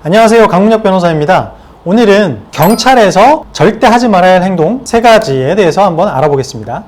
안녕하세요. 강문혁 변호사입니다. 오늘은 경찰에서 절대 하지 말아야 할 행동 3가지에 대해서 한번 알아보겠습니다.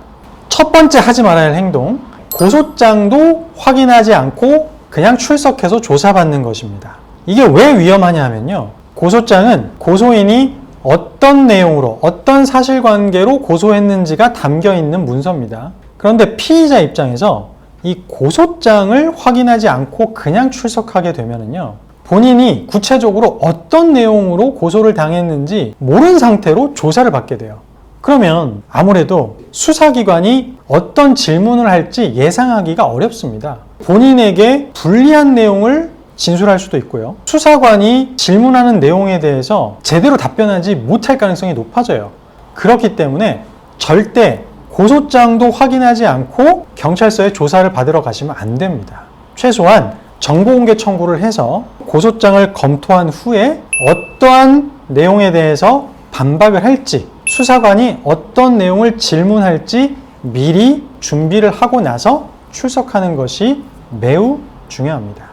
첫 번째 하지 말아야 할 행동, 고소장도 확인하지 않고 그냥 출석해서 조사받는 것입니다. 이게 왜 위험하냐 하면요, 고소장은 고소인이 어떤 내용으로 어떤 사실관계로 고소했는지가 담겨있는 문서입니다. 그런데 피의자 입장에서 이 고소장을 확인하지 않고 그냥 출석하게 되면요, 본인이 구체적으로 어떤 내용으로 고소를 당했는지 모르는 상태로 조사를 받게 돼요. 그러면 아무래도 수사기관이 어떤 질문을 할지 예상하기가 어렵습니다. 본인에게 불리한 내용을 진술할 수도 있고요, 수사관이 질문하는 내용에 대해서 제대로 답변하지 못할 가능성이 높아져요. 그렇기 때문에 절대 고소장도 확인하지 않고 경찰서에 조사를 받으러 가시면 안 됩니다. 최소한 정보공개 청구를 해서 고소장을 검토한 후에 어떠한 내용에 대해서 반박을 할지, 수사관이 어떤 내용을 질문할지 미리 준비를 하고 나서 출석하는 것이 매우 중요합니다.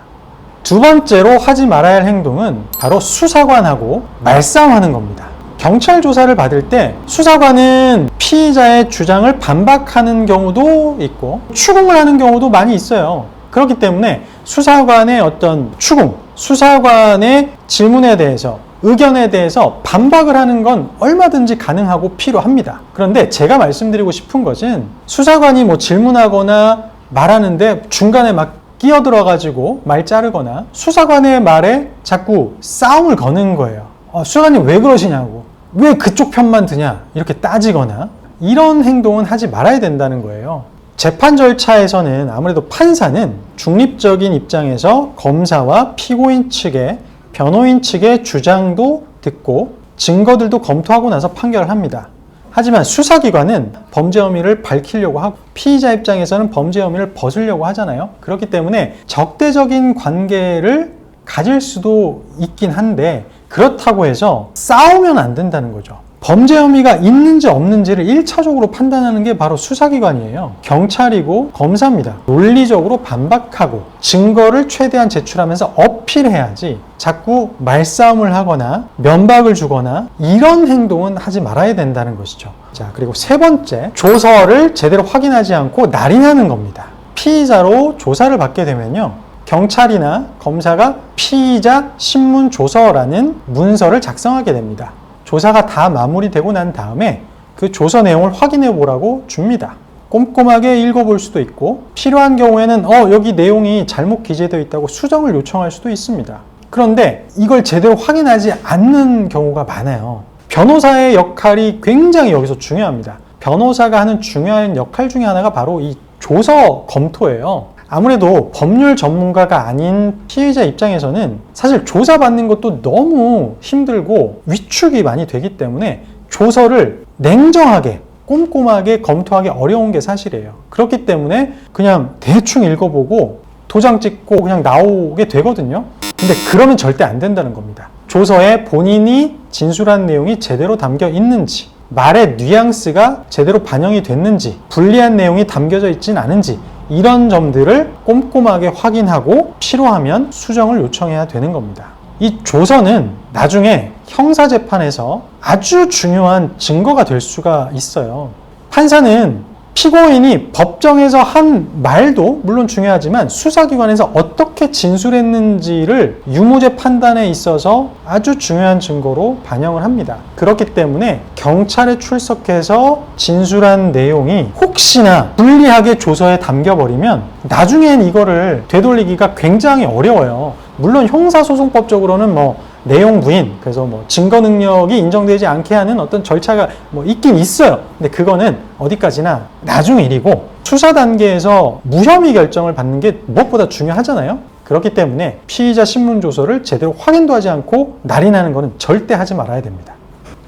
두 번째로 하지 말아야 할 행동은 바로 수사관하고 말싸움하는 겁니다. 경찰 조사를 받을 때 수사관은 피의자의 주장을 반박하는 경우도 있고 추궁을 하는 경우도 많이 있어요. 그렇기 때문에 수사관의 어떤 추궁, 수사관의 질문에 대해서, 의견에 대해서 반박을 하는 건 얼마든지 가능하고 필요합니다. 그런데 제가 말씀드리고 싶은 것은 수사관이 질문하거나 말하는데 중간에 막 끼어들어가지고 말 자르거나 수사관의 말에 자꾸 싸움을 거는 거예요. 수사관님 왜 그러시냐고, 왜 그쪽 편만 드냐, 이렇게 따지거나 이런 행동은 하지 말아야 된다는 거예요. 재판 절차에서는 아무래도 판사는 중립적인 입장에서 검사와 피고인 측의, 변호인 측의 주장도 듣고 증거들도 검토하고 나서 판결을 합니다. 하지만 수사기관은 범죄 혐의를 밝히려고 하고 피의자 입장에서는 범죄 혐의를 벗으려고 하잖아요. 그렇기 때문에 적대적인 관계를 가질 수도 있긴 한데 그렇다고 해서 싸우면 안 된다는 거죠. 범죄 혐의가 있는지 없는지를 1차적으로 판단하는 게 바로 수사기관이에요. 경찰이고 검사입니다. 논리적으로 반박하고 증거를 최대한 제출하면서 어필해야지 자꾸 말싸움을 하거나 면박을 주거나 이런 행동은 하지 말아야 된다는 것이죠. 자, 그리고 세 번째, 조서를 제대로 확인하지 않고 날인하는 겁니다. 피의자로 조사를 받게 되면요, 경찰이나 검사가 피의자 신문조서라는 문서를 작성하게 됩니다. 조사가 다 마무리되고 난 다음에 그 조서 내용을 확인해 보라고 줍니다. 꼼꼼하게 읽어볼 수도 있고 필요한 경우에는 여기 내용이 잘못 기재되어 있다고 수정을 요청할 수도 있습니다. 그런데 이걸 제대로 확인하지 않는 경우가 많아요. 변호사의 역할이 굉장히 여기서 중요합니다. 변호사가 하는 중요한 역할 중에 하나가 바로 이 조서 검토예요. 아무래도 법률 전문가가 아닌 피의자 입장에서는 사실 조사받는 것도 너무 힘들고 위축이 많이 되기 때문에 조서를 냉정하게 꼼꼼하게 검토하기 어려운 게 사실이에요. 그렇기 때문에 그냥 대충 읽어보고 도장 찍고 그냥 나오게 되거든요. 근데 그러면 절대 안 된다는 겁니다. 조서에 본인이 진술한 내용이 제대로 담겨 있는지, 말의 뉘앙스가 제대로 반영이 됐는지, 불리한 내용이 담겨져 있진 않은지 이런 점들을 꼼꼼하게 확인하고 필요하면 수정을 요청해야 되는 겁니다. 이 조서는 나중에 형사재판에서 아주 중요한 증거가 될 수가 있어요. 판사는 피고인이 법정에서 한 말도 물론 중요하지만 수사기관에서 어떻게 진술했는지를 유무죄 판단에 있어서 아주 중요한 증거로 반영을 합니다. 그렇기 때문에 경찰에 출석해서 진술한 내용이 혹시나 불리하게 조서에 담겨버리면 나중엔 이거를 되돌리기가 굉장히 어려워요. 물론 형사소송법적으로는 내용 부인, 그래서 증거 능력이 인정되지 않게 하는 어떤 절차가 있긴 있어요. 근데 그거는 어디까지나 나중 일이고 수사 단계에서 무혐의 결정을 받는 게 무엇보다 중요하잖아요. 그렇기 때문에 피의자 신문조서를 제대로 확인도 하지 않고 날인하는 거는 절대 하지 말아야 됩니다.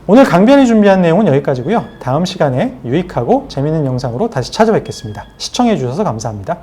오늘 강변이 준비한 내용은 여기까지고요. 다음 시간에 유익하고 재미있는 영상으로 다시 찾아뵙겠습니다. 시청해 주셔서 감사합니다.